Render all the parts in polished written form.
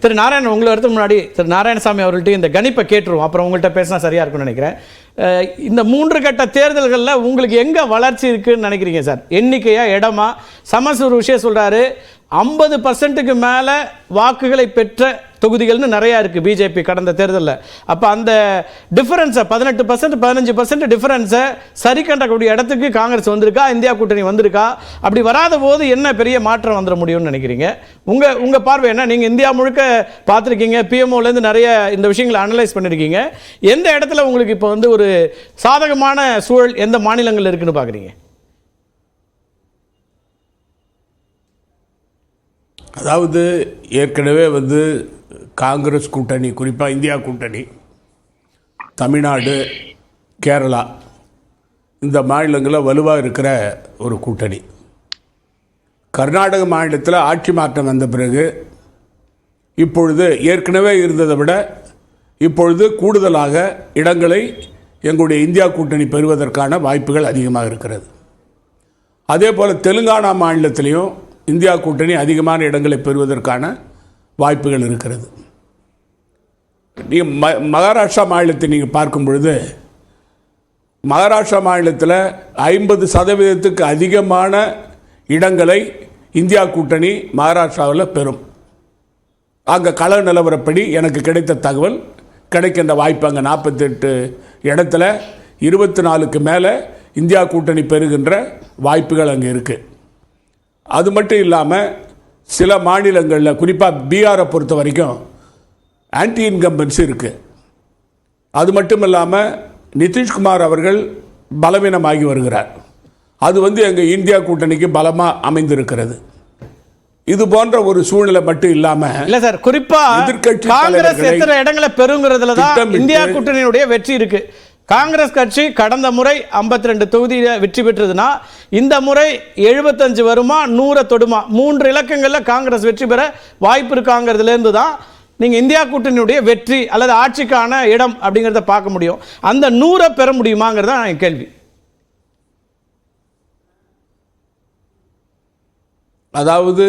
திரு நாராயணன் உங்களை வரதுக்கு முன்னாடி திரு நாராயணசாமி அவர்கள்ட்ட இந்த கணிப்பை கேட்டுருவோம், அப்புறம் உங்கள்கிட்ட பேசினா சரியா இருக்கும்னு நினைக்கிறேன். இந்த 3 கட்ட தேர்தல்களில் உங்களுக்கு எங்க வளர்ச்சி இருக்குன்னு நினைக்கிறீங்க சார்? எண்ணிக்கையா, இடமா? சமஸ் ஒரு விஷயம் சொல்றாரு, 50% மேல வாக்குகளை பெற்ற தொகுதிகள்னு நிறைய இருக்கு பிஜேபி கடந்த தேர்தலில். அப்ப அந்த டிஃபரன்ஸை 18% 15% டிஃபரன்ஸை சரி கண்டக்கூடிய இடத்துக்கு காங்கிரஸ் வந்திருக்கா, இந்தியா கூட்டணி வந்திருக்கா? அப்படி வராத போது என்ன பெரிய மாற்றம் வந்துட முடியும்னு நினைக்கிறீங்க? உங்க பார்வை என்ன? நீங்க இந்தியா முழுக்க பார்த்துருக்கீங்க, பிஎம்ஓலேருந்து நிறைய இந்த விஷயங்களை அனலைஸ் பண்ணிருக்கீங்க. எந்த இடத்துல உங்களுக்கு இப்போ வந்து ஒரு சாதகமான சூழல் எந்த மாநிலங்கள் இருக்குன்னு பார்க்குறீங்க? அதாவது ஏற்கனவே வந்து காங்கிரஸ் கூட்டணி, குறிப்பாக இந்தியா கூட்டணி, தமிழ்நாடு, கேரளா இந்த மாநிலங்களில் வலுவாக இருக்கிற ஒரு கூட்டணி. கர்நாடக மாநிலத்தில் ஆட்சி மாற்றம் வந்த பிறகு இப்பொழுது ஏற்கனவே இருந்ததை விட இப்பொழுது கூடுதலாக இடங்களை எங்களுடைய இந்தியா கூட்டணி பெறுவதற்கான வாய்ப்புகள் அதிகமாக இருக்கிறது. அதே போல் தெலுங்கானா மாநிலத்திலையும் இந்தியா கூட்டணி அதிகமான இடங்களை பெறுவதற்கான வாய்ப்புகள் இருக்கிறது. நீங்கள் மகாராஷ்டிரா மாநிலத்தை நீங்கள் பார்க்கும் பொழுது மகாராஷ்டிரா மாநிலத்தில் 50% அதிகமான இடங்களை இந்தியா கூட்டணி மகாராஷ்டிராவில் பெறும். அங்கே கள நிலவரப்படி எனக்கு கிடைத்த தகவல், கிடைக்கின்ற வாய்ப்பு அங்கே 48 இடத்துல 24க்கு மேலே இந்தியா கூட்டணி பெறுகின்ற வாய்ப்புகள் அங்கே இருக்குது. அது மட்டும் இல்லாமல் சில மாநிலங்களில், குறிப்பாக பீகாரை பொறுத்த வரைக்கும் ஆன்டி இன்கம்பன்சி இருக்குது. அது மட்டும் இல்லாமல் நிதிஷ்குமார் அவர்கள் பலவீனமாகி வருகிறார். அது வந்து எங்கள் இந்தியா கூட்டணிக்கு பலமாக அமைந்திருக்கிறது. இது போன்ற ஒரு சூழ்நிலை மட்டும் இல்லாமல் இல்லை சார், குறிப்பாக எதிர்க்கட்சி காங்கிரஸ் எத்தனை இடங்களை பெறுங்கிறதுல தான் இந்தியா கூட்டணியுடைய வெற்றி இருக்கு. காங்கிரஸ் கட்சி கடந்த முறை 52 தொகுதியில் வெற்றி பெற்றதுன்னா இந்த முறை 75 வருமா, 100 தொடுமா? 3 இலக்கங்களில் காங்கிரஸ் வெற்றி பெற வாய்ப்பு இருக்காங்கிறதுலேருந்து தான் நீங்கள் இந்தியா கூட்டணியுடைய வெற்றி அல்லது ஆட்சிக்கான இடம் அப்படிங்கிறத பார்க்க முடியும். அந்த 100 பெற முடியுமாங்கிறத என் கேள்வி. அதாவது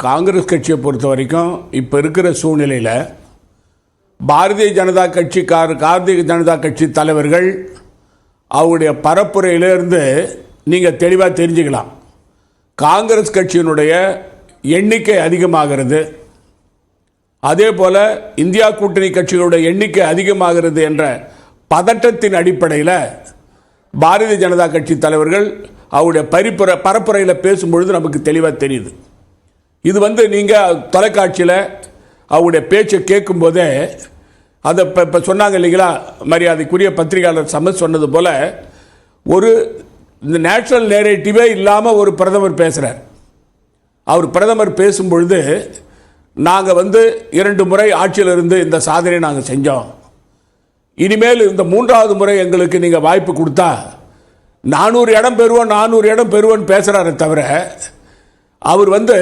காங்கிரஸ் கட்சியை பொறுத்த வரைக்கும் இப்போ இருக்கிற சூழ்நிலையில் பாரதிய ஜனதா கட்சி தலைவர்கள் அவருடைய பரப்புரையிலிருந்து நீங்கள் தெளிவாக தெரிஞ்சுக்கலாம். காங்கிரஸ் கட்சியினுடைய எண்ணிக்கை அதிகமாகிறது, அதே போல் இந்தியா கூட்டணி கட்சிகளுடைய எண்ணிக்கை அதிகமாகிறது என்ற பதட்டத்தின் அடிப்படையில் பாரதிய ஜனதா கட்சி தலைவர்கள் அவருடைய பரப்புரையில் பேசும்பொழுது நமக்கு தெளிவாக தெரியுது. இது வந்து நீங்கள் தொலைக்காட்சியில் அவருடைய பேச்சை கேட்கும்போதே அதை இப்போ சொன்னாங்க இல்லைங்களா, மரியாதைக்குரிய பத்திரிகையாளர் சமஸ் சொன்னது போல் ஒரு இந்த நேஷனல் நேரேட்டிவே இல்லாமல் ஒரு பிரதமர் பேசுகிறார். அவர் பிரதமர் பேசும்பொழுது நாங்கள் வந்து 2 முறை ஆட்சியில் இருந்து இந்த சாதனையை நாங்கள் செஞ்சோம், இனிமேல் இந்த 3வது முறை எங்களுக்கு நீங்கள் வாய்ப்பு கொடுத்தா 400 இடம் பெறுவோன்னு பேசுகிறாரே தவிர அவர் வந்து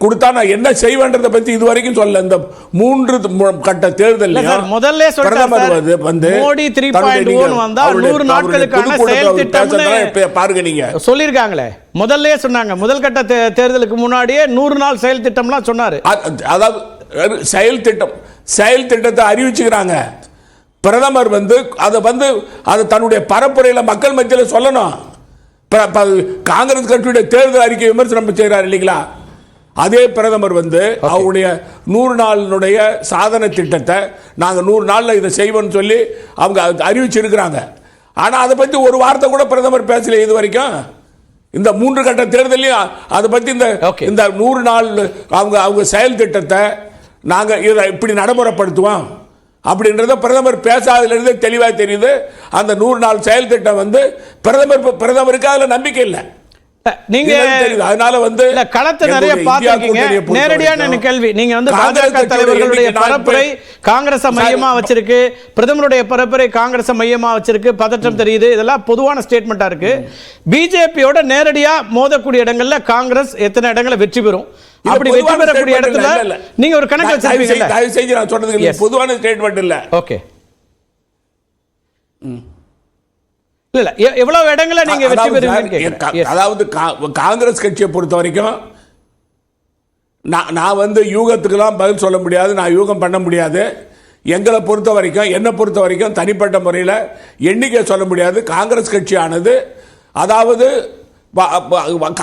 கொடுத்தா நான் என்ன செய்வேன்றதை பற்றி இதுவரைக்கும் சொல்ல. இந்த 3 கட்ட தேர்தலில் முதல்ல பிரதமர் வந்து மோடி 3.1 வந்தா 100 நாட்களுக்கான செயல் திட்டம் பாருங்க நீங்க சொல்லிருக்காங்களே. முதல்ல சொன்னாங்க, முதல் கட்ட தேர்தலுக்கு முன்னாடியே 100 நாள் செயல் திட்டம்லாம் சொன்னாரு. அதாவது செயல் திட்டத்தை அறிவிச்சுக்கிறாங்க. பிரதமர் வந்து அதை தன்னுடைய பரப்புரையில் மக்கள் மத்தியில் சொல்லணும். காங்கிரஸ் கட்சியுடைய தேர்தல் அறிக்கை விமர்சனம் செய்கிறார் இல்லைங்களா, அதே பிரதமர் வந்து அவருடைய 100 நாளுடைய சாதனை திட்டத்தை நாங்கள் 100 நாளில் இதை செய்வோம்னு சொல்லி அவங்க அறிவிச்சிருக்கிறாங்க. ஆனால் அதை பற்றி ஒரு வார்த்தை கூட பிரதமர் பேசல இது வரைக்கும். இந்த 3 கட்ட தேர்தலையும் அதை பற்றி இந்த 100 நாள் அவங்க செயல் திட்டத்தை நாங்கள் இதை இப்படி நடைமுறைப்படுத்துவோம் அப்படின்றத பிரதமர் பேசாததுலேருந்து தெளிவாக தெரியுது. அந்த 100 நாள் செயல் திட்டம் வந்து பிரதமருக்கு அதில் நம்பிக்கை இல்லை. நீங்க அதனால வந்து களத்தை நிறைய பார்த்திருக்கீங்க. நேரடியான கேள்வி, நீங்க வந்து பாஜக தலைவர்களுடைய பரப்புரை காங்கிரஸ் மையமா வச்சிருக்கு, பிரதமருடைய பரப்புரை காங்கிரஸ் மையமா வச்சிருக்கு, பதற்றம் தெரியுது, இதெல்லாம் பொதுவான ஸ்டேட்மெண்டா இருக்கு. பிஜேபியோட நேரடியா மோதக்கூடிய இடங்கள்ல காங்கிரஸ் எத்தனை இடங்களை வெற்றி பெறும்? அப்படி வெற்றி பெறக்கூடிய இடத்துல நீங்க ஒரு கணக்கு வச்சிருப்பீங்க. தயவு செஞ்சு நான் சொல்றதுக்கு பொதுவான ஸ்டேட்மெண்ட் இல்ல. ஓகே, இல்ல எவ்வளவு இடங்களை நீங்க வெற்றி பெறுவீங்க? அதாவது காங்கிரஸ் கட்சியை பொறுத்த வரைக்கும் நான் வந்து யூகத்துக்கெல்லாம் பதில் சொல்ல முடியாது, நான் யூகம் பண்ண முடியாது. எங்களை பொறுத்த வரைக்கும், என்னை பொறுத்த வரைக்கும் தனிப்பட்ட முறையில் எண்ணிக்கை சொல்ல முடியாது. காங்கிரஸ் கட்சியானது, அதாவது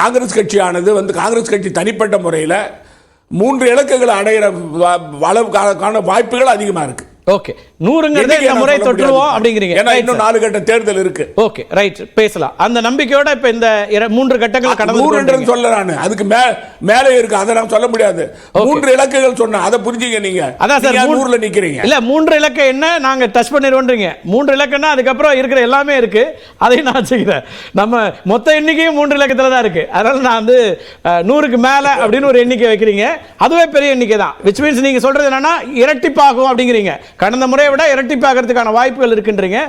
காங்கிரஸ் கட்சியானது வந்து காங்கிரஸ் கட்சி தனிப்பட்ட முறையில் 3 இலக்குகளை அடைகிற அளவுக்கான வாய்ப்புகள் அதிகமாக இருக்கு. ஓகே, 100ங்கிறதே இந்த முறை தொற்றுவோம் அப்படிங்கிறீங்க. ஏன்னா இன்னும் 4 கட்ட தேர்தல் இருக்கு. ஓகே, ரைட், பேசலாம். அந்த நம்பிக்கையோட இப்ப இந்த 3 கட்டங்கள் கடந்து சொல்ல நான் அதுக்கு மேலே இருக்கு, அதை நான் சொல்ல முடியாது. 3 இலக்குகள் சொன்ன அதை புரிஞ்சுங்க நீங்க. அதான் சார் 100ல நிக்கிறீங்க. இல்ல 3 இலக்கு என்ன நாங்க டச் பண்ணிடுவோம்ன்றீங்க. 3 இலக்குன்னா அதுக்கப்புறம் இருக்கிற எல்லாமே இருக்கு, அதையும் நான் வச்சுக்கிறேன். நம்ம மொத்த எண்ணிக்கையும் 3 இலக்கத்துல தான் இருக்கு. அதனால நான் வந்து 100க்கு மேல அப்படின்னு ஒரு எண்ணிக்கை வைக்கிறீங்க. அதுவே பெரிய எண்ணிக்கை தான். விச் மீன்ஸ் நீங்க சொல்றது என்னன்னா இரட்டிப்பாகும் அப்படிங்கிறீங்க. கடந்த முறையை விட இரட்டிப்பாகிறதுக்கான வாய்ப்புகள் இருக்குன்றீங்க.